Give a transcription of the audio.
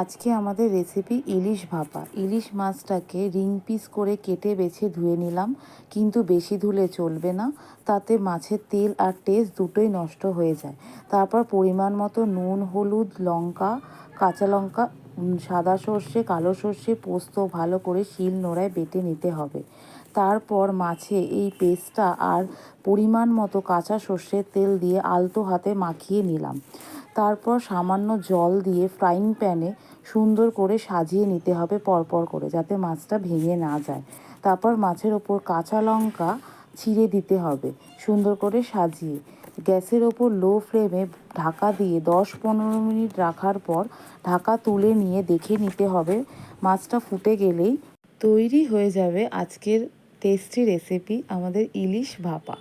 আজকে আমাদের রেসিপি ইলিশ ভাপা। ইলিশ মাছটাকে রিং পিস করে কেটে বেছে ধুয়ে নিলাম, কিন্তু বেশি ধুলে চলবে না, তাতে মাছের তেল আর টেস্ট দুটোই নষ্ট হয়ে যায়। তারপর পরিমাণ মতো নুন, হলুদ, লঙ্কা, কাঁচা লঙ্কা, সাদা সর্ষে, কালো সর্ষে, পোস্ত ভালো করে শিল নোড়ায় বেটে নিতে হবে। তারপর মাছে এই পেস্টটা আর পরিমাণ মতো কাঁচা সর্ষের তেল দিয়ে আলতো হাতে মাখিয়ে নিলাম। তারপর সামান্য জল দিয়ে ফ্রাইং প্যানে সুন্দর করে সাজিয়ে নিতে হবে পরপর করে, যাতে মাছটা ভেঙে না যায়। তারপর মাছের ওপর কাঁচা লঙ্কা ছিঁড়ে দিতে হবে সুন্দর করে সাজিয়ে। গ্যাসের ওপর লো ফ্লেমে ঢাকা দিয়ে 10-15 মিনিট রাখার পর ঢাকা তুলে নিয়ে দেখে নিতে হবে। মাছটা ফুটে গেলেই তৈরি হয়ে যাবে আজকের টেস্টি রেসিপি আমাদের ইলিশ ভাপা।